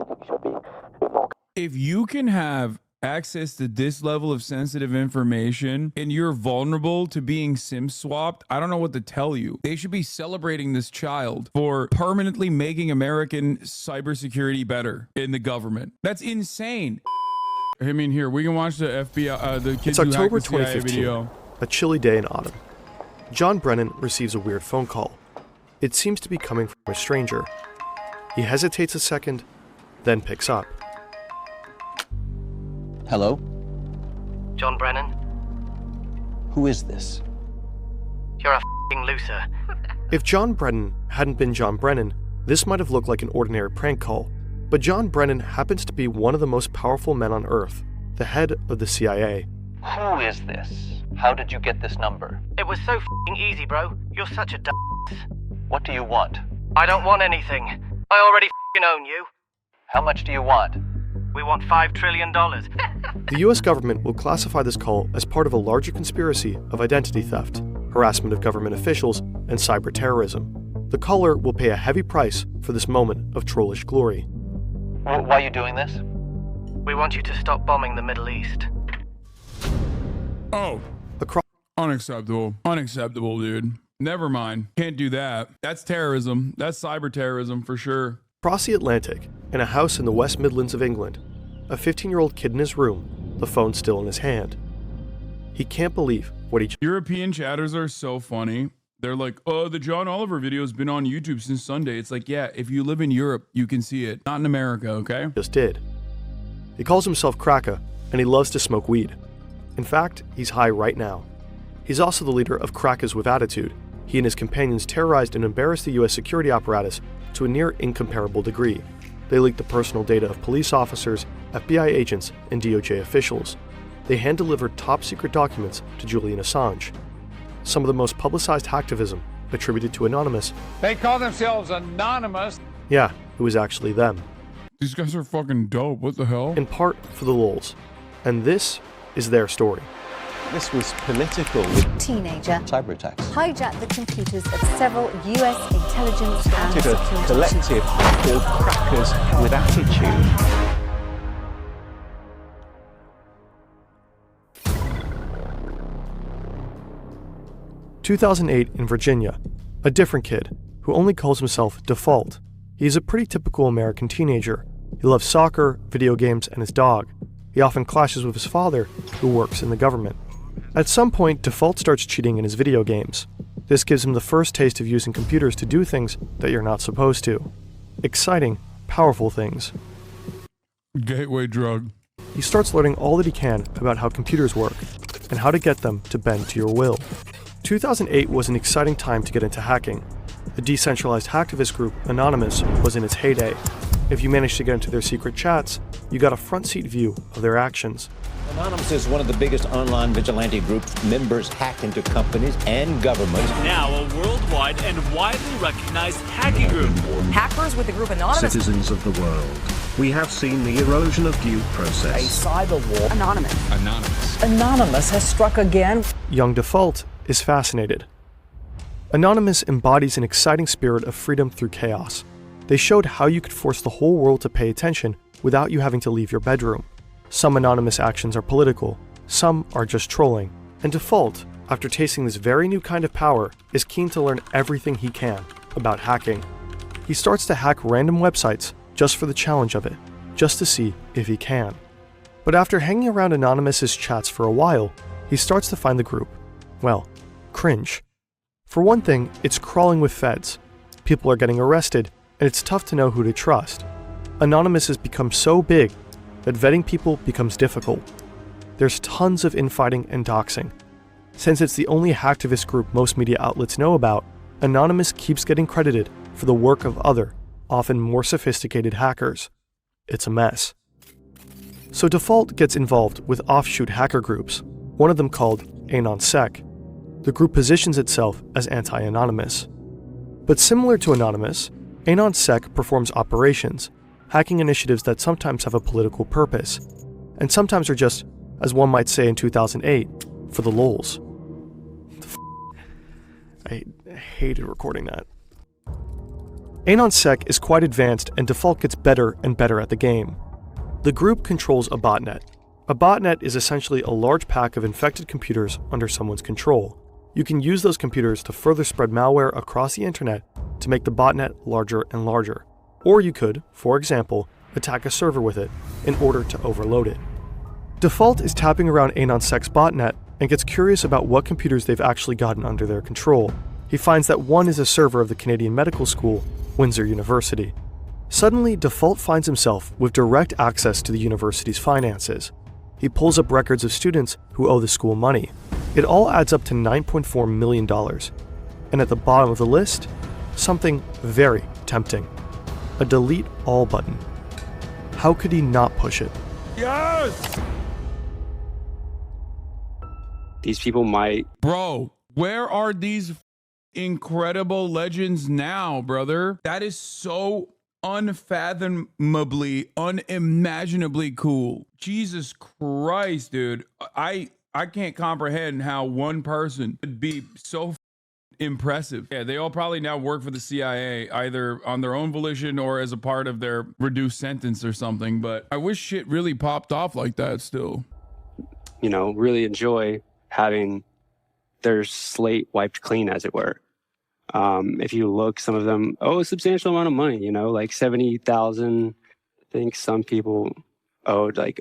think we should be a bit more. If you can have access to this level of sensitive information and you're vulnerable to being SIM swapped, I don't know what to tell you. They should be celebrating this child for permanently making American cybersecurity better in the government. That's insane. I mean, here, we can watch the FBI, the kids It's October who hacked the CIA 2015, video. a chilly day in autumn. John Brennan receives a weird phone call. It seems to be coming from a stranger. He hesitates a second, then picks up. Hello? John Brennan? Who is this? You're a f***ing loser. If John Brennan hadn't been John Brennan, this might have looked like an ordinary prank call. But John Brennan happens to be one of the most powerful men on Earth, the head of the CIA. Who is this? How did you get this number? It was so f***ing easy, bro. You're such a d***. What do you want? I don't want anything. I already f***ing own you. How much do you want? We want $5 trillion. The US government will classify this call as part of a larger conspiracy of identity theft, harassment of government officials, and cyber terrorism. The caller will pay a heavy price for this moment of trollish glory. Why are you doing this? We want you to stop bombing the Middle East. Oh, unacceptable. Unacceptable, dude. Never mind. Can't do that. That's terrorism. That's cyber terrorism for sure. Across the Atlantic, in a house in the West Midlands of England, a 15-year-old kid in his room, the phone still in his hand. He can't believe what he European chatters are so funny. They're like, oh, the John Oliver video has been on YouTube since Sunday. It's like, yeah, if you live in Europe, you can see it. Not in America, okay? just did. He calls himself Kraka, and he loves to smoke weed. In fact, he's high right now. He's also the leader of Krakas with Attitude. He and his companions terrorized and embarrassed the US security apparatus to a near incomparable degree. They leaked the personal data of police officers, FBI agents, and DOJ officials. They hand-delivered top-secret documents to Julian Assange. Some of the most publicized hacktivism attributed to Anonymous. They call themselves Anonymous. Yeah, it was actually them. These guys are fucking dope. What the hell? In part for the lulz. And this is their story. This was political. Teenager Cyber attacks. hijacked the computers of several US intelligence and Started a security collective called Crackers with Attitude. 2008 in Virginia, a different kid who only calls himself Default. He's a pretty typical American teenager. He loves soccer, video games, and his dog. He often clashes with his father, who works in the government. At some point, Default starts cheating in his video games. This gives him the first taste of using computers to do things that you're not supposed to. Exciting, powerful things. Gateway drug. He starts learning all that he can about how computers work and how to get them to bend to your will. 2008 was an exciting time to get into hacking. The decentralized hacktivist group Anonymous was in its heyday. If you managed to get into their secret chats, you got a front-seat view of their actions. Anonymous is one of the biggest online vigilante groups. Members hack into companies and governments. Now a worldwide and widely recognized hacking group. Hackers with the group Anonymous. Citizens of the world. We have seen the erosion of due process. A cyber war. Anonymous. Anonymous. Anonymous has struck again. Young Default is fascinated. Anonymous embodies an exciting spirit of freedom through chaos. They showed how you could force the whole world to pay attention without you having to leave your bedroom. Some Anonymous actions are political, some are just trolling, and Default, after tasting this very new kind of power, is keen to learn everything he can about hacking. He starts to hack random websites just for the challenge of it, just to see if he can. But after hanging around Anonymous's chats for a while, he starts to find the group, well, cringe. For one thing, it's crawling with feds. People are getting arrested, and it's tough to know who to trust. Anonymous has become so big that vetting people becomes difficult. There's tons of infighting and doxing. Since it's the only hacktivist group most media outlets know about, Anonymous keeps getting credited for the work of other, often more sophisticated hackers. It's a mess. So Default gets involved with offshoot hacker groups, one of them called AnonSec. The group positions itself as anti-Anonymous. But similar to Anonymous, AnonSec performs operations, hacking initiatives that sometimes have a political purpose, and sometimes are just, as one might say in 2008, for the lulz. I hated recording that. AnonSec is quite advanced and Default gets better and better at the game. The group controls a botnet. A botnet is essentially a large pack of infected computers under someone's control. You can use those computers to further spread malware across the internet to make the botnet larger and larger. Or you could, for example, attack a server with it in order to overload it. Default is tapping around AnonSec's botnet and gets curious about what computers they've actually gotten under their control. He finds that one is a server of the Canadian Medical School, Windsor University. Suddenly, Default finds himself with direct access to the university's finances. He pulls up records of students who owe the school money. It all adds up to $9.4 million. And at the bottom of the list, something very tempting. A delete all button. How could he not push it? Yes! These people might... Bro, where are these incredible legends now, brother? That is so unfathomably, unimaginably cool. Jesus Christ, dude. I can't comprehend how one person could be so impressive. Yeah, they all probably now work for the CIA, either on their own volition or as a part of their reduced sentence or something. But I wish shit really popped off like that still. You know, really enjoy having their slate wiped clean, as it were. If you look, some of them owe a substantial amount of money, you know, like 70,000. I think some people owed like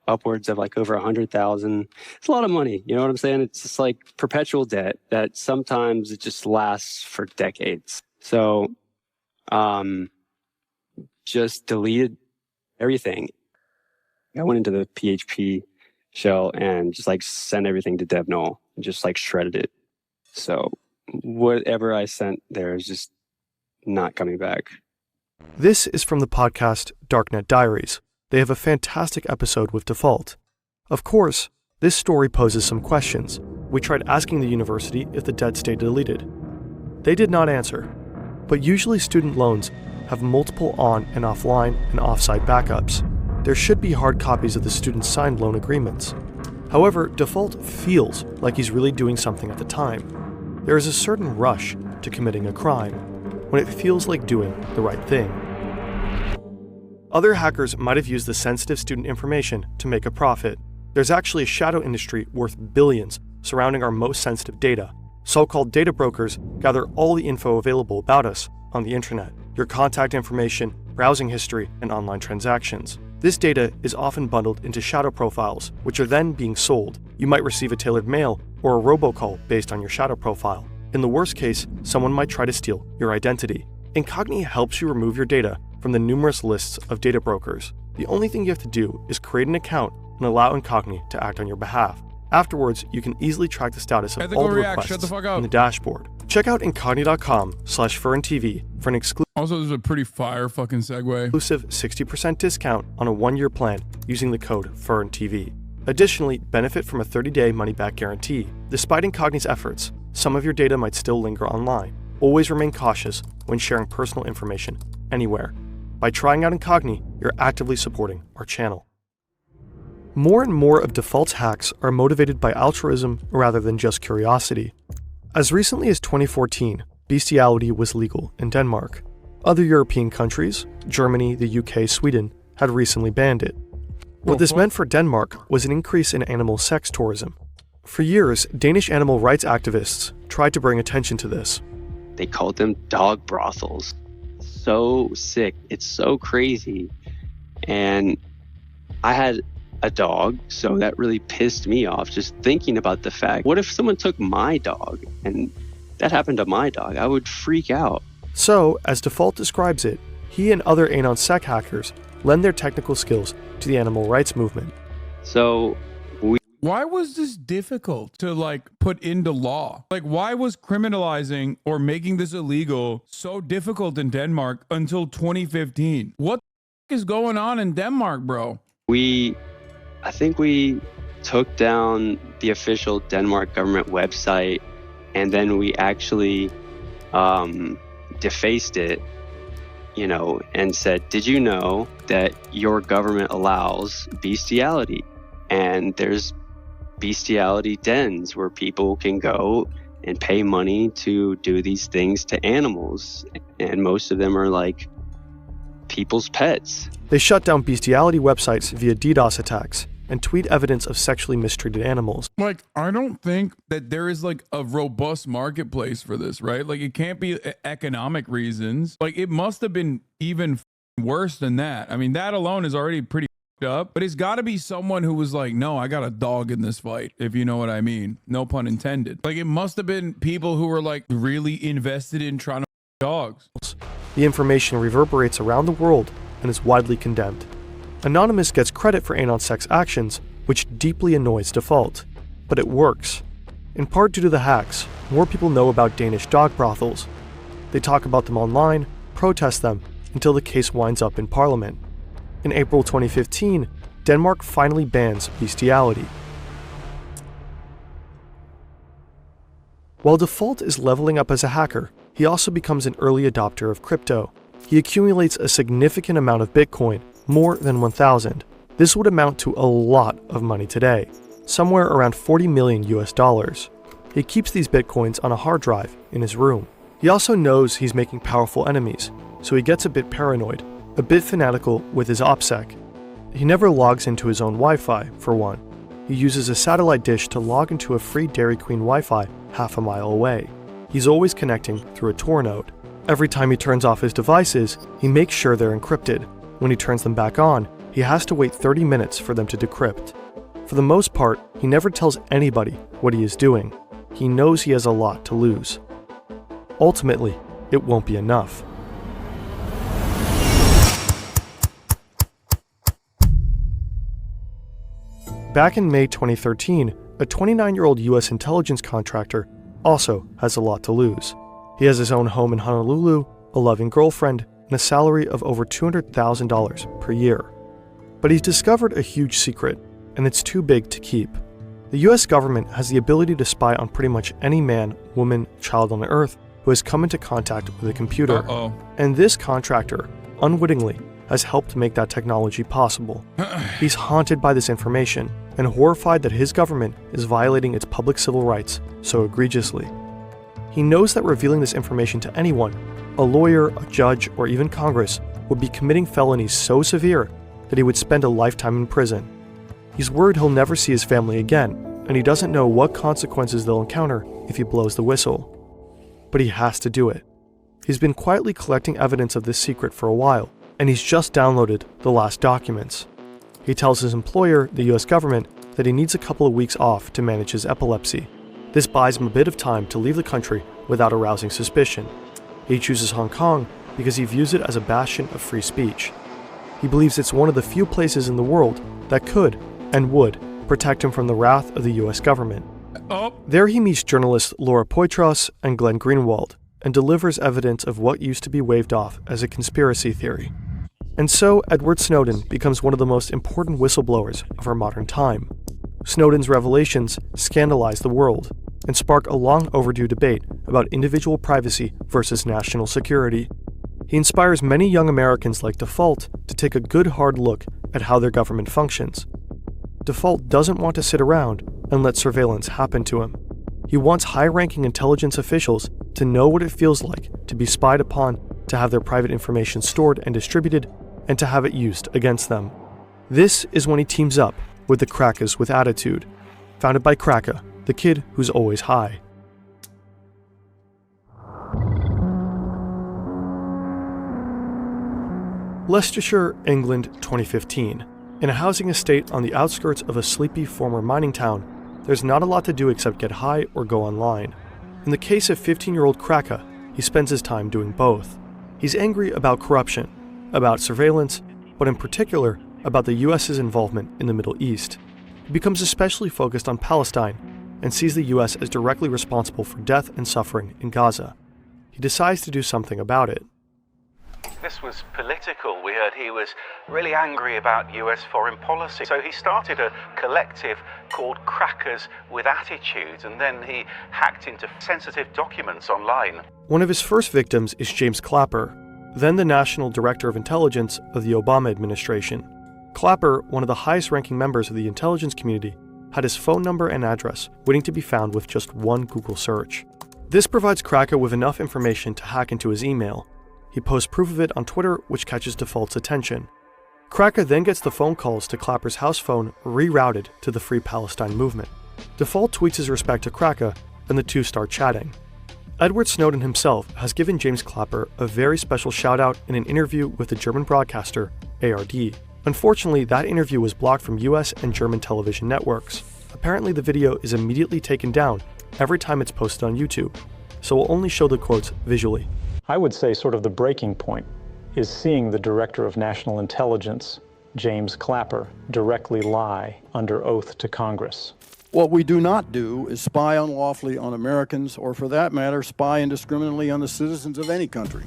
upwards of like over 100,000. It's a lot of money. You know what I'm saying? It's just like perpetual debt that sometimes it just lasts for decades. So, just deleted everything. I went into the PHP shell and just like sent everything to dev null and just like shredded it. So whatever I sent there is just not coming back. This is from the podcast Darknet Diaries. They have a fantastic episode with Default. Of course, this story poses some questions. We tried asking the university if the debt stayed deleted. They did not answer, but usually student loans have multiple on and offline and offsite backups. There should be hard copies of the student's signed loan agreements. However, Default feels like he's really doing something at the time. There is a certain rush to committing a crime when it feels like doing the right thing. Other hackers might have used the sensitive student information to make a profit. There's actually a shadow industry worth billions surrounding our most sensitive data. So-called data brokers gather all the info available about us on the internet, your contact information, browsing history, and online transactions. This data is often bundled into shadow profiles, which are then being sold. You might receive a tailored mail or a robocall based on your shadow profile. In the worst case, someone might try to steal your identity. Incogni helps you remove your data from the numerous lists of data brokers. The only thing you have to do is create an account and allow Incogni to act on your behalf. Afterwards, you can easily track the status of all the requests in the dashboard. Check out incogni.com/ferntv for an Also, this is a pretty fire fucking segue. Exclusive 60% discount on a 1-year plan using the code FERNTV. Additionally, benefit from a 30-day money-back guarantee. Despite Incogni's efforts, some of your data might still linger online. Always remain cautious when sharing personal information anywhere. By trying out Incogni, you're actively supporting our channel. More and more of Default's hacks are motivated by altruism rather than just curiosity. As recently as 2014, bestiality was legal in Denmark. Other European countries, Germany, the UK, Sweden, had recently banned it. What this meant for Denmark was an increase in animal sex tourism. For years, Danish animal rights activists tried to bring attention to this. They called them dog brothels. So sick. It's so crazy. And I had a dog, so that really pissed me off just thinking about the fact, what if someone took my dog and that happened to my dog? I would freak out. So, as Default describes it, he and other AnonSec hackers lend their technical skills to the animal rights movement. So, why was this difficult to put into law? Why was criminalizing or making this illegal so difficult in Denmark until 2015? What the is going on in Denmark, bro? I think we took down the official Denmark government website, and then we actually defaced it, and said, did you know that your government allows bestiality? And there's bestiality dens where people can go and pay money to do these things to animals. And most of them are like people's pets. They shut down bestiality websites via DDoS attacks and tweet evidence of sexually mistreated animals. Like, I don't think that there is like a robust marketplace for this, right? Like, it can't be economic reasons. Like, it must have been even worse than that. I mean, that alone is already pretty up, but it's got to be someone who was like, no, I got a dog in this fight, if you know what I mean. No pun intended. Like, it must have been people who were like really invested in trying to dogs. The information reverberates around the world and is widely condemned. Anonymous gets credit for Anon's sex actions, which deeply annoys Default. But it works. In part due to the hacks, more people know about Danish dog brothels. They talk about them online, protest them, until the case winds up in Parliament. In April 2015, Denmark finally bans bestiality. While Default is leveling up as a hacker, he also becomes an early adopter of crypto. He accumulates a significant amount of Bitcoin, more than 1,000. This would amount to a lot of money today, somewhere around 40 million US dollars. He keeps these Bitcoins on a hard drive in his room. He also knows he's making powerful enemies, so he gets a bit paranoid, a bit fanatical with his OPSEC. He never logs into his own Wi-Fi, for one. He uses a satellite dish to log into a free Dairy Queen Wi-Fi half a mile away. He's always connecting through a Tor node. Every time he turns off his devices, he makes sure they're encrypted. When he turns them back on, he has to wait 30 minutes for them to decrypt. For the most part, he never tells anybody what he is doing. He knows he has a lot to lose. Ultimately, it won't be enough. Back in May 2013, a 29-year-old US intelligence contractor also has a lot to lose. He has his own home in Honolulu, a loving girlfriend, and a salary of over $200,000 per year. But he's discovered a huge secret, and it's too big to keep. The US government has the ability to spy on pretty much any man, woman, child on Earth who has come into contact with a computer. And this contractor, unwittingly, has helped make that technology possible. He's haunted by this information and horrified that his government is violating its public civil rights so egregiously. He knows that revealing this information to anyone, a lawyer, a judge, or even Congress, would be committing felonies so severe that he would spend a lifetime in prison. He's worried he'll never see his family again, and he doesn't know what consequences they'll encounter if he blows the whistle. But he has to do it. He's been quietly collecting evidence of this secret for a while, and he's just downloaded the last documents. He tells his employer, the US government, that he needs a couple of weeks off to manage his epilepsy. This buys him a bit of time to leave the country without arousing suspicion. He chooses Hong Kong because he views it as a bastion of free speech. He believes it's one of the few places in the world that could and would protect him from the wrath of the US government. There he meets journalists Laura Poitras and Glenn Greenwald and delivers evidence of what used to be waved off as a conspiracy theory. And so Edward Snowden becomes one of the most important whistleblowers of our modern time. Snowden's revelations scandalize the world and spark a long overdue debate about individual privacy versus national security. He inspires many young Americans like Default to take a good hard look at how their government functions. Default doesn't want to sit around and let surveillance happen to him. He wants high-ranking intelligence officials to know what it feels like to be spied upon, to have their private information stored and distributed, and to have it used against them. This is when he teams up with the Crackers with Attitude, founded by Cracker, the kid who's always high. Leicestershire, England, 2015. In a housing estate on the outskirts of a sleepy former mining town, there's not a lot to do except get high or go online. In the case of 15-year-old Cracker, he spends his time doing both. He's angry about corruption, about surveillance, but in particular about the US's involvement in the Middle East. He becomes especially focused on Palestine and sees the US as directly responsible for death and suffering in Gaza. He decides to do something about it. This was political. We heard he was really angry about US foreign policy. So he started a collective called Crackers with Attitude, and then he hacked into sensitive documents online. One of his first victims is James Clapper, then the National Director of Intelligence of the Obama administration. Clapper, one of the highest-ranking members of the intelligence community, had his phone number and address waiting to be found with just one Google search. This provides Kraken with enough information to hack into his email. He posts proof of it on Twitter, which catches Default's attention. Kraken then gets the phone calls to Clapper's house phone rerouted to the Free Palestine movement. Default tweets his respect to Kraken, and the two start chatting. Edward Snowden himself has given James Clapper a very special shout-out in an interview with the German broadcaster ARD. Unfortunately, that interview was blocked from US and German television networks. Apparently, the video is immediately taken down every time it's posted on YouTube, so we'll only show the quotes visually. I would say sort of the breaking point is seeing the Director of National Intelligence, James Clapper, directly lie under oath to Congress. What we do not do is spy unlawfully on Americans, or for that matter, spy indiscriminately on the citizens of any country.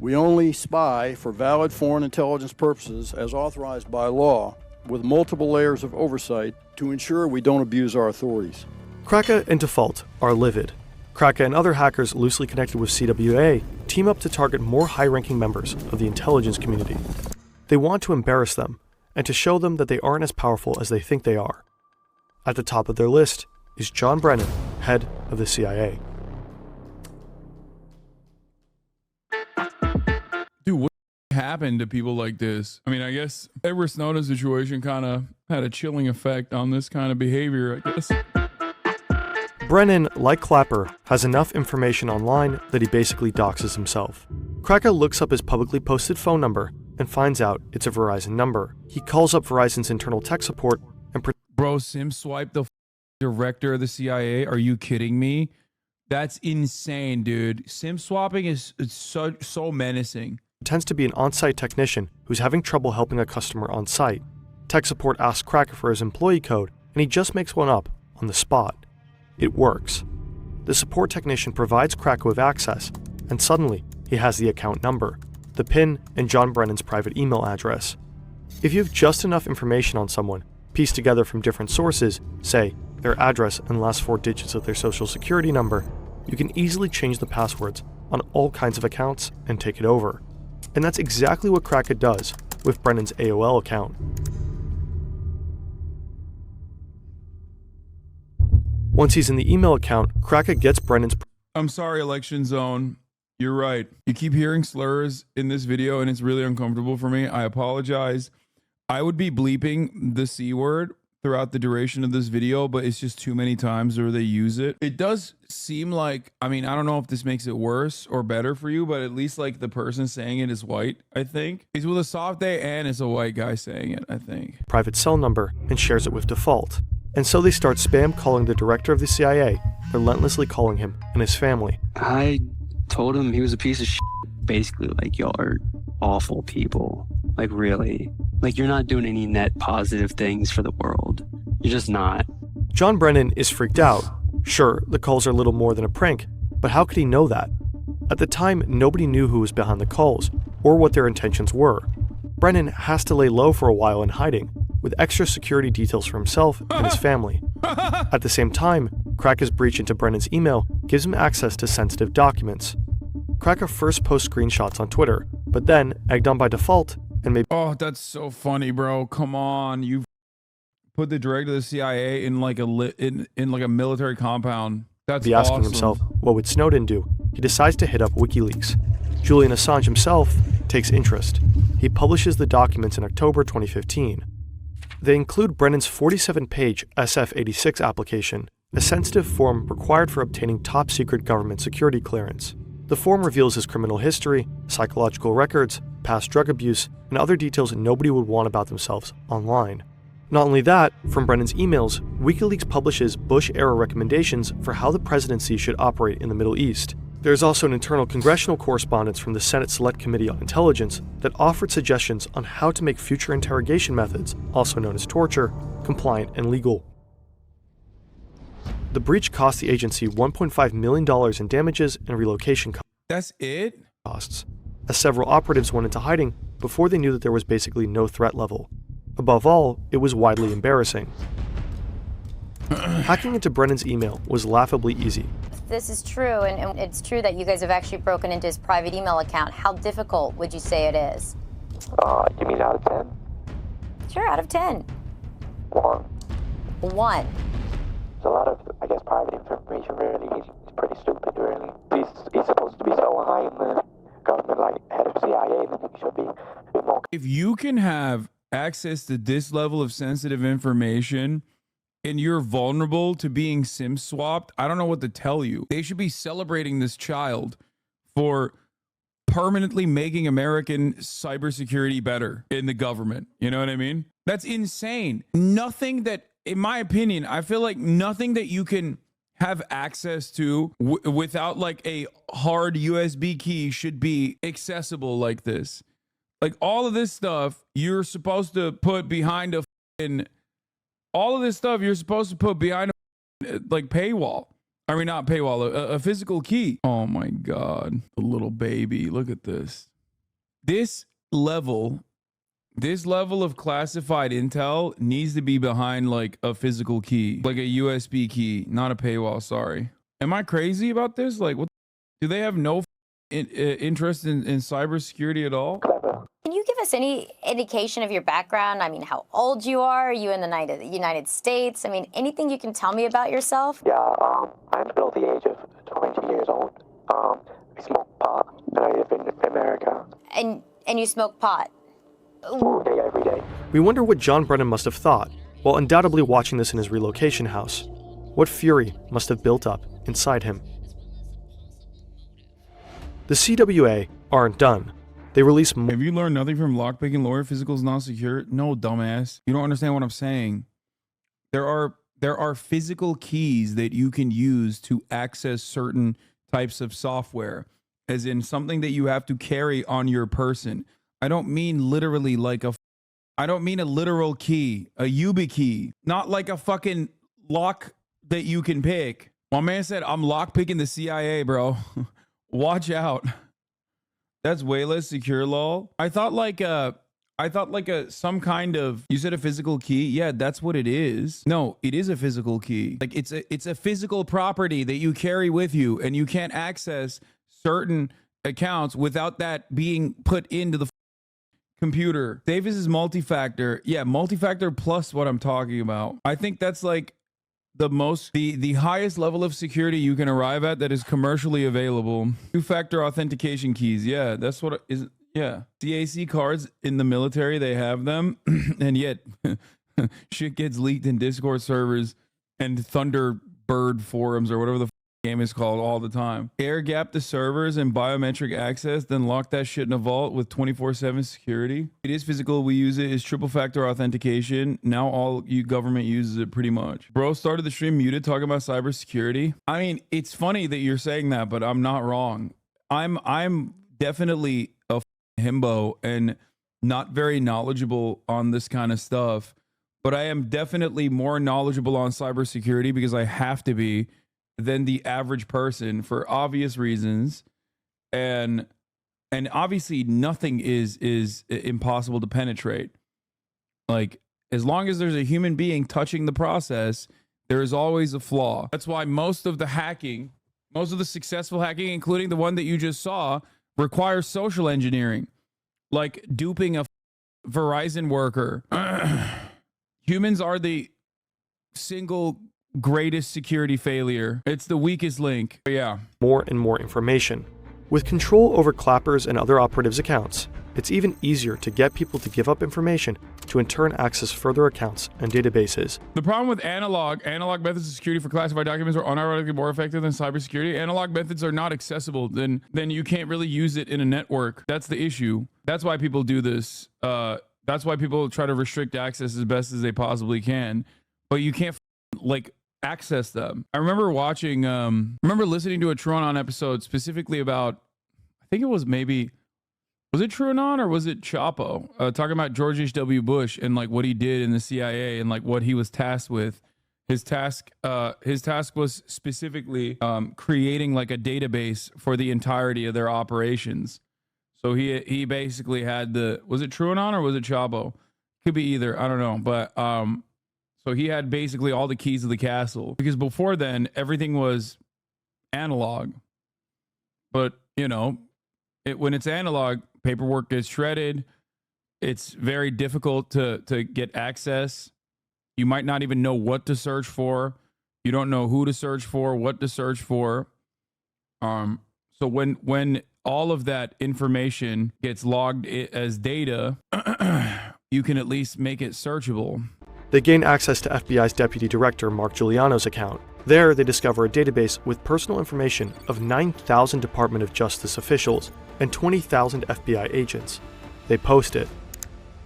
We only spy for valid foreign intelligence purposes as authorized by law, with multiple layers of oversight to ensure we don't abuse our authorities. Kraken and Default are livid. Kraken and other hackers loosely connected with CWA team up to target more high-ranking members of the intelligence community. They want to embarrass them and to show them that they aren't as powerful as they think they are. At the top of their list is John Brennan, head of the CIA. Dude, what happened to people like this? I mean, I guess Edward Snowden's situation kind of had a chilling effect on this kind of behavior, I guess. Brennan, like Clapper, has enough information online that he basically doxes himself. Kraken looks up his publicly posted phone number and finds out it's a Verizon number. He calls up Verizon's internal tech support and Bro, Sim swipe the director of the CIA? Are you kidding me? That's insane, dude. Sim swapping is so menacing. Pretends to be an on-site technician who's having trouble helping a customer on site. Tech support asks Kraken for his employee code, and he just makes one up on the spot. It works. The support technician provides Kraken with access, and suddenly he has the account number, the PIN, and John Brennan's private email address. If you have just enough information on someone, pieced together from different sources, say their address and last 4 digits of their social security number, you can easily change the passwords on all kinds of accounts and take it over. And that's exactly what Kraken does with Brennan's AOL account. Once he's in the email account, Kraken gets Brennan's... I'm sorry, Election Zone. You're right. You keep hearing slurs in this video and it's really uncomfortable for me. I apologize. I would be bleeping the C word throughout the duration of this video, but it's just too many times where they use it. It does seem like, I mean, I don't know if this makes it worse or better for you, but at least like the person saying it is white, I think. He's with a soft A and it's a white guy saying it, I think. Private cell number and shares it with Default. And so they start spam calling the director of the CIA, relentlessly calling him and his family. I told him he was a piece of shit. Basically, like, y'all are awful people. Like, really. Like, you're not doing any net positive things for the world. You're just not. John Brennan is freaked out. Sure, the calls are little more than a prank, but how could he know that? At the time, nobody knew who was behind the calls, or what their intentions were. Brennan has to lay low for a while in hiding, with extra security details for himself and his family. At the same time, Kraken's breach into Brennan's email gives him access to sensitive documents. Kraken first posts screenshots on Twitter, but then, egged on by Default, and maybe... Oh, that's so funny, bro. Come on. You put the director of the CIA in like a in like a military compound. That's be asking himself, what would Snowden do? He decides to hit up WikiLeaks. Julian Assange himself takes interest. He publishes the documents in October 2015. They include Brennan's 47-page SF-86 application, a sensitive form required for obtaining top-secret government security clearance. The form reveals his criminal history, psychological records, past drug abuse, and other details nobody would want about themselves online. Not only that, from Brennan's emails, WikiLeaks publishes Bush-era recommendations for how the presidency should operate in the Middle East. There's also an internal congressional correspondence from the Senate Select Committee on Intelligence that offered suggestions on how to make future interrogation methods, also known as torture, compliant and legal. The breach cost the agency $1.5 million in damages and relocation costs. That's it? As several operatives went into hiding before they knew that there was basically no threat level. Above all, it was widely embarrassing. Hacking into Brennan's email was laughably easy. This is true, and it's true that you guys have actually broken into his private email account. How difficult would you say it is? You mean out of 10? Sure, out of 10. 1. 1. There's a lot of, I guess, private information really is pretty stupid. he's supposed to be so high in the government, like head of CIA, then he should be a bit more. If you can have access to this level of sensitive information and you're vulnerable to being SIM swapped, I don't know what to tell you. They should be celebrating this child for permanently making American cybersecurity better in the government. You know what I mean? That's insane. Nothing that, in my opinion, I feel like nothing that you can have access to without like a hard USB key should be accessible like this. Like all of this stuff you're supposed to put behind a all of this stuff you're supposed to put behind a like paywall. I mean, not paywall, a physical key. Oh my God, the little baby. Look at this. This level of classified intel needs to be behind like a physical key, like a USB key, not a paywall. Sorry. Am I crazy about this? Like, what? Do they have no interest in cybersecurity at all? Can you give us any indication of your background? I mean, how old you are you in the United States? I mean, anything you can tell me about yourself? Yeah, I'm below the age of 20 years old. I smoke pot, and I live in America. And you smoke pot? All day, every day. We wonder what John Brennan must have thought while undoubtedly watching this in his relocation house. What fury must have built up inside him. The CWA aren't done. They release more. Have you learned nothing from lockpicking lawyer? Physical is not secure. No, dumbass. You don't understand what I'm saying. There are physical keys that you can use to access certain types of software, as in something that you have to carry on your person. I don't mean literally like I don't mean a literal key, a YubiKey, not like a fucking lock that you can pick. My man said, I'm lockpicking the CIA, bro. Watch out. That's way less secure, lol. I thought like some kind of, you said a physical key. Yeah, that's what it is. No, it is a physical key. Like it's a physical property that you carry with you, and you can't access certain accounts without that being put into the computer. Davis is multi-factor. Yeah, multi-factor plus what I'm talking about. I think that's like the highest level of security you can arrive at that is commercially available. Two-factor authentication keys. Yeah, that's what is. Yeah, CAC cards in the military, they have them, and yet shit gets leaked in Discord servers and Thunderbird forums or whatever the game is called all the time. Air gap the servers and biometric access, then lock that shit in a vault with 24/7 security. It is physical. We use it as triple factor authentication. Now all you government uses it pretty much. Bro started the stream muted talking about cybersecurity. I mean, it's funny that you're saying that, but I'm not wrong. I'm definitely a himbo and not very knowledgeable on this kind of stuff, but I am definitely more knowledgeable on cybersecurity because I have to be than the average person for obvious reasons, and obviously nothing is impossible to penetrate. Like, as long as there's a human being touching the process, there is always a flaw. That's why most of the successful hacking, including the one that you just saw, requires social engineering, like duping a Verizon worker. Humans are the single greatest security failure. It's the weakest link. But yeah. More and more information. With control over Clapper's and other operatives' accounts, it's even easier to get people to give up information to in turn access further accounts and databases. The problem with analog methods of security for classified documents are unironically more effective than cybersecurity. Analog methods are not accessible, then you can't really use it in a network. That's the issue. That's why people do this. That's why people try to restrict access as best as they possibly can. But you can't like access them. I remember watching, remember listening to a TrueAnon episode specifically about, I think it was maybe, was it TrueAnon or was it Chapo? Talking about George H.W. Bush and like what he did in the CIA and like what he was tasked with. His task was specifically creating like a database for the entirety of their operations. So he basically had was it TrueAnon or was it Chapo? Could be either. I don't know. But so he had basically all the keys of the castle, because before then everything was analog. But you know, when it's analog, paperwork gets shredded. It's very difficult to get access. You might not even know what to search for. You don't know who to search for, what to search for. So when all of that information gets logged as data, you can at least make it searchable. They gain access to FBI's Deputy Director Mark Giuliano's account. There, they discover a database with personal information of 9,000 Department of Justice officials and 20,000 FBI agents. They post it.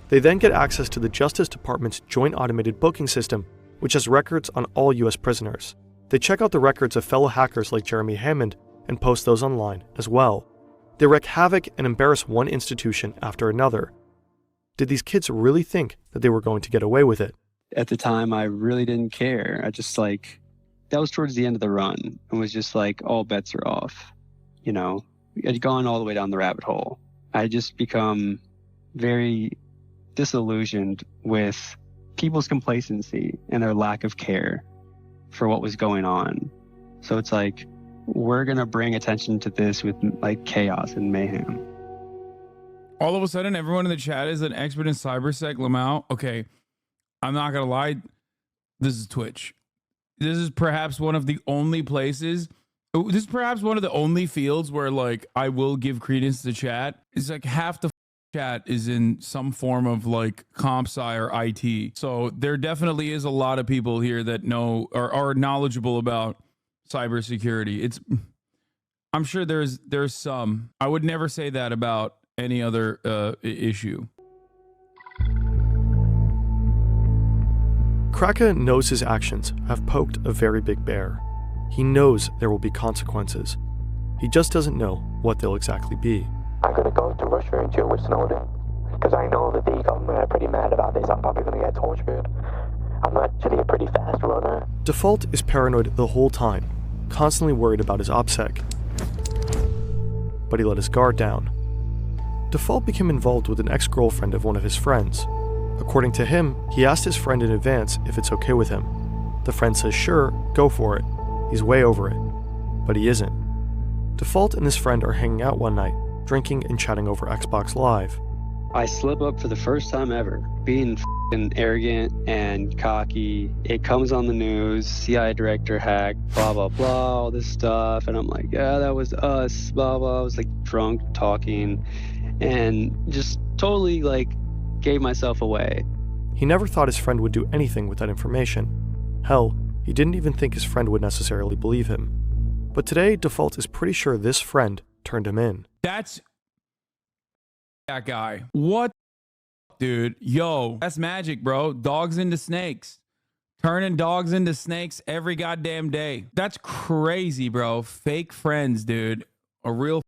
They then get access to the Justice Department's Joint Automated Booking System, which has records on all U.S. prisoners. They check out the records of fellow hackers like Jeremy Hammond and post those online as well. They wreak havoc and embarrass one institution after another. Did these kids really think that they were going to get away with it? At the time, I really didn't care. I just that was towards the end of the run and was just like, all bets are off. You know, I'd gone all the way down the rabbit hole. I had just become very disillusioned with people's complacency and their lack of care for what was going on. So it's like, we're going to bring attention to this with like chaos and mayhem. All of a sudden, everyone in the chat is an expert in cybersec. Lamau. Okay, I'm not going to lie. This is Twitch. This is perhaps one of the only places. This is perhaps one of the only fields where like I will give credence to chat. It's like half the chat is in some form of like comp sci or IT. So there definitely is a lot of people here that know or are knowledgeable about cybersecurity. I'm sure there's some. I would never say that about any other issue. Kraka knows his actions have poked a very big bear. He knows there will be consequences. He just doesn't know what they'll exactly be. I'm gonna go to Russia and deal with Snowden, because I know that the government are pretty mad about this. I'm probably gonna get tortured. I'm actually a pretty fast runner. Default is paranoid the whole time, constantly worried about his OPSEC. But he let his guard down. Default became involved with an ex-girlfriend of one of his friends. According to him, he asked his friend in advance if it's okay with him. The friend says sure, go for it. He's way over it. But he isn't. Default and his friend are hanging out one night, drinking and chatting over Xbox Live. I slip up for the first time ever, being arrogant and cocky. It comes on the news, CIA director hacked, blah, blah, blah, all this stuff. And I'm like, yeah, that was us, blah, blah. I was like drunk, talking, and just totally like gave myself away. He never thought his friend would do anything with that information. Hell, he didn't even think his friend would necessarily believe him. But today, Default is pretty sure this friend turned him in. That's that guy. What, dude? Yo, that's magic, bro. Dogs into snakes. Turning dogs into snakes every goddamn day. That's crazy, bro. Fake friends, dude. A real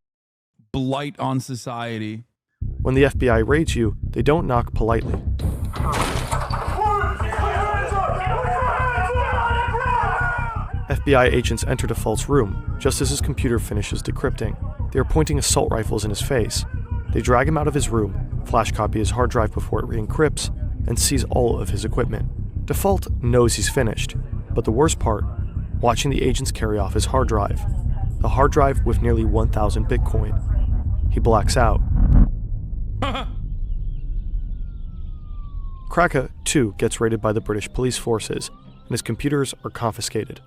blight on society. When the FBI raids you, they don't knock politely. FBI agents enter Default's room just as his computer finishes decrypting. They are pointing assault rifles in his face. They drag him out of his room, flash copy his hard drive before it re-encrypts, and seize all of his equipment. Default knows he's finished, but the worst part, watching the agents carry off his hard drive. The hard drive with nearly 1,000 Bitcoin. He blacks out. Kraka, too, gets raided by the British police forces, and his computers are confiscated.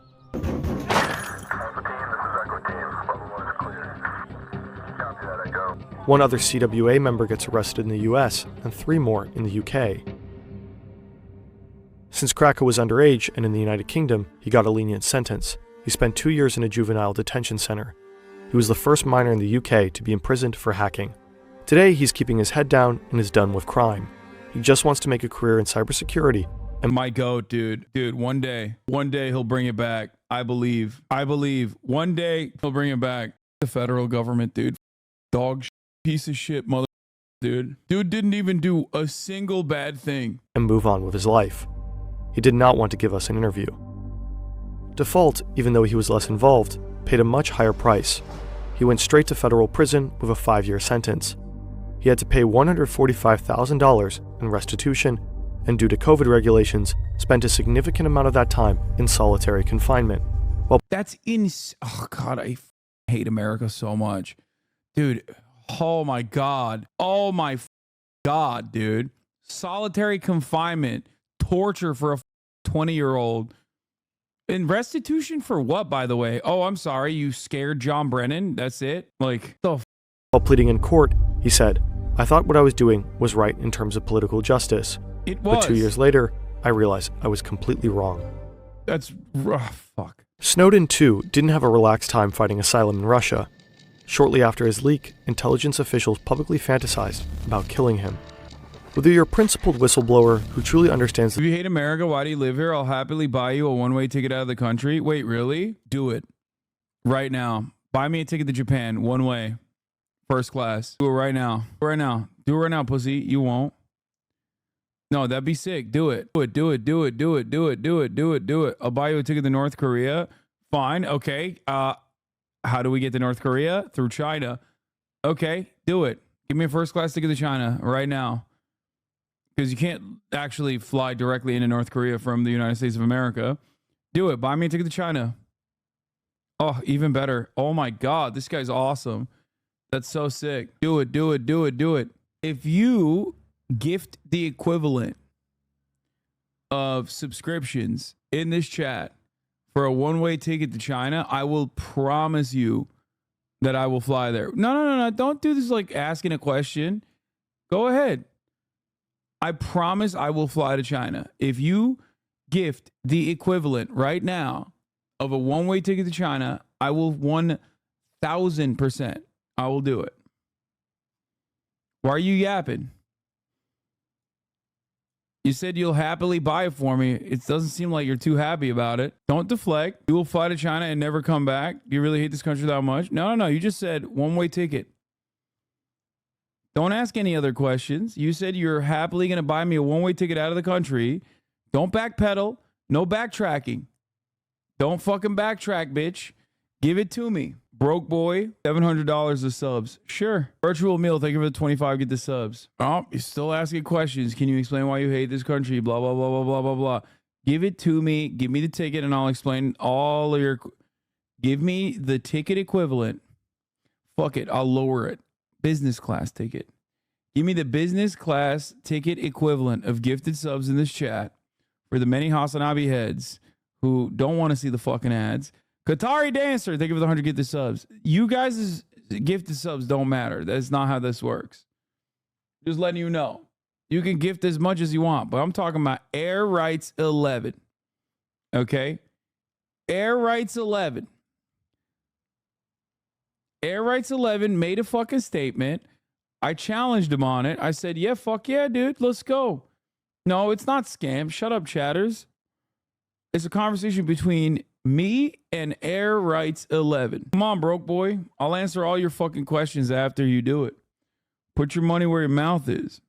One other CWA member gets arrested in the US, and 3 more in the UK. Since Kraka was underage and in the United Kingdom, he got a lenient sentence. He spent 2 years in a juvenile detention center. He was the first minor in the UK to be imprisoned for hacking. Today, he's keeping his head down and is done with crime. He just wants to make a career in cybersecurity. And my goat, dude, one day he'll bring it back. I believe one day he'll bring it back. The federal government, dude, dog piece of shit, mother, dude didn't even do a single bad thing. And move on with his life. He did not want to give us an interview. Default, even though he was less involved, paid a much higher price. He went straight to federal prison with a 5-year sentence. He had to pay $145,000 in restitution, and due to COVID regulations, spent a significant amount of that time in solitary confinement. Well, that's oh god, I hate America so much, dude. Oh my god, dude. Solitary confinement, torture for a 20-year-old And restitution for what, by the way? Oh, I'm sorry, you scared John Brennan? That's it? Like, the f. While pleading in court, he said, "I thought what I was doing was right in terms of political justice. It was. But 2 years later, I realized I was completely wrong." That's rough. Fuck. Snowden, too, didn't have a relaxed time fighting asylum in Russia. Shortly after his leak, intelligence officials publicly fantasized about killing him. Whether you're a principled whistleblower who truly understands If you hate America, why do you live here? I'll happily buy you a one-way ticket out of the country. Wait, really? Do it. Right now. Buy me a ticket to Japan, one way. First class. Do it right now. Right now. Do it right now, pussy. You won't. No, that'd be sick. Do it. Do it. Do it. Do it. Do it. Do it. Do it. Do it. Do it. I'll buy you a ticket to North Korea. Fine. Okay. How do we get to North Korea? Through China. Okay. Do it. Give me a first class ticket to China right now. Because you can't actually fly directly into North Korea from the United States of America. Do it. Buy me a ticket to China. Oh, even better. Oh my God. This guy's awesome. That's so sick. Do it. Do it. Do it. Do it. If you gift the equivalent of subscriptions in this chat for a one-way ticket to China, I will promise you that I will fly there. No. Don't do this like asking a question. Go ahead. I promise I will fly to China. If you gift the equivalent right now of a one-way ticket to China, I will 1,000%. I will do it. Why are you yapping? You said you'll happily buy it for me. It doesn't seem like you're too happy about it. Don't deflect. You will fly to China and never come back. Do you really hate this country that much? No. You just said one-way ticket. Don't ask any other questions. You said you're happily going to buy me a one-way ticket out of the country. Don't backpedal. No backtracking. Don't fucking backtrack, bitch. Give it to me. Broke boy, $700 of subs. Sure. Virtual meal, thank you for the 25, get the subs. Oh, you're still asking questions. Can you explain why you hate this country? Blah, blah, blah, blah, blah, blah, blah. Give it to me. Give me the ticket and I'll explain all of your... Give me the ticket equivalent. Fuck it, I'll lower it. Business class ticket. Give me the business class ticket equivalent of gifted subs in this chat for the many Hasanabi heads who don't want to see the fucking ads. Qatari Dancer, thank you for the 100 gifted subs. You guys' gifted subs don't matter. That's not how this works. Just letting you know. You can gift as much as you want, but I'm talking about Air Rights 11. Okay? Air Rights 11. Air Rights 11 made a fucking statement. I challenged him on it. I said, yeah, fuck yeah, dude. Let's go. No, it's not scam. Shut up, chatters. It's a conversation between me and Air Rights 11. Come on, broke boy. I'll answer all your fucking questions after you do it. Put your money where your mouth is.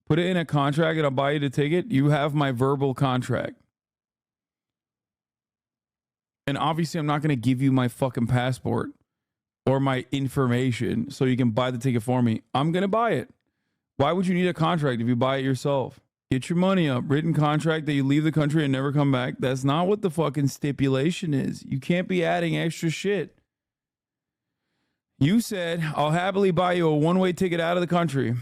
Put it in a contract and I'll buy you the ticket. You have my verbal contract. And obviously, I'm not going to give you my fucking passport or my information so you can buy the ticket for me. I'm going to buy it. Why would you need a contract if you buy it yourself? Get your money up. Written contract that you leave the country and never come back. That's not what the fucking stipulation is. You can't be adding extra shit. You said, I'll happily buy you a one-way ticket out of the country.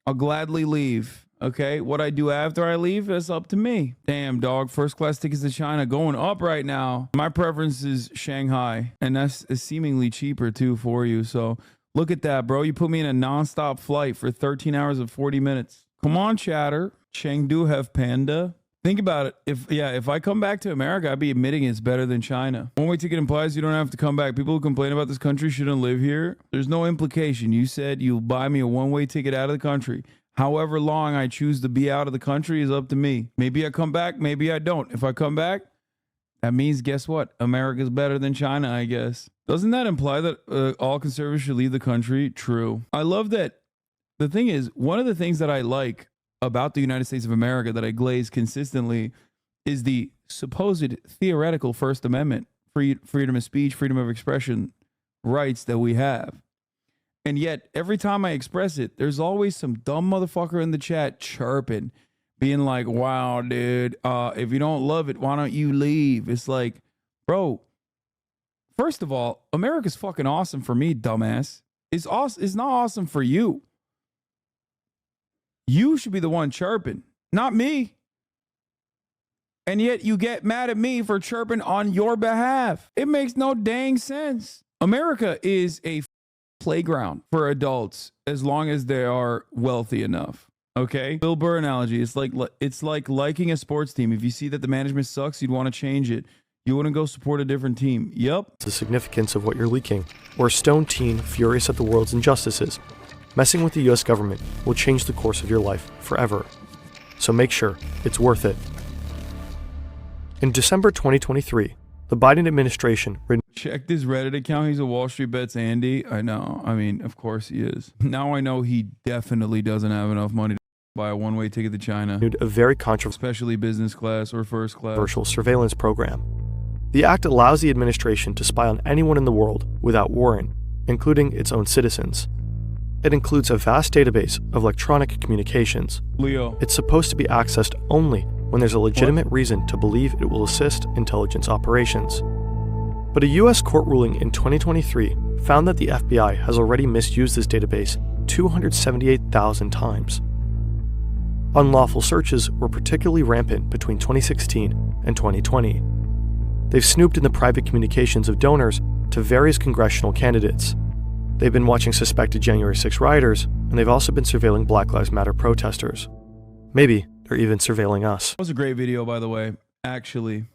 I'll gladly leave. Okay? What I do after I leave, that's up to me. Damn, dog. First class tickets to China going up right now. My preference is Shanghai. And that's seemingly cheaper, too, for you. So look at that, bro. You put me in a nonstop flight for 13 hours and 40 minutes. Come on, chatter. Chengdu have panda. Think about it. If I come back to America, I'd be admitting it's better than China. One-way ticket implies you don't have to come back. People who complain about this country shouldn't live here. There's no implication. You said you'll buy me a one-way ticket out of the country. However long I choose to be out of the country is up to me. Maybe I come back, maybe I don't. If I come back, that means, guess what? America's better than China, I guess. Doesn't that imply that all conservatives should leave the country? True. I love that. The thing is, one of the things that I like about the United States of America that I glaze consistently is the supposed theoretical First Amendment, freedom of speech, freedom of expression rights that we have. And yet, every time I express it, there's always some dumb motherfucker in the chat chirping, being like, wow, dude, if you don't love it, why don't you leave? It's like, bro, first of all, America's fucking awesome for me, dumbass. It's not awesome for you. You should be the one chirping, not me. and yet you get mad at me for chirping on your behalf. It makes no dang sense. America is a playground for adults as long as they are wealthy enough. Okay, Bill Burr analogy. It's like liking a sports team. If you see that the management sucks, you'd want to change it. You want to go support a different team. Yep. The significance of what you're leaking, or a stone teen furious at the world's injustices. Messing with the US government will change the course of your life forever. So make sure it's worth it. In December 2023, the Biden administration checked his Reddit account. He's a Wall Street Bets Andy. I know. I mean, of course he is. Now I know he definitely doesn't have enough money to buy a one-way ticket to China. A very controversial, especially business class or first class, virtual surveillance program. The act allows the administration to spy on anyone in the world without warrant, including its own citizens. It includes a vast database of electronic communications. Leo. It's supposed to be accessed only when there's a legitimate reason to believe it will assist intelligence operations. But a US court ruling in 2023 found that the FBI has already misused this database 278,000 times. Unlawful searches were particularly rampant between 2016 and 2020. They've snooped in the private communications of donors to various congressional candidates. They've been watching suspected January 6 rioters, and they've also been surveilling Black Lives Matter protesters. Maybe they're even surveilling us. That was a great video, by the way, actually.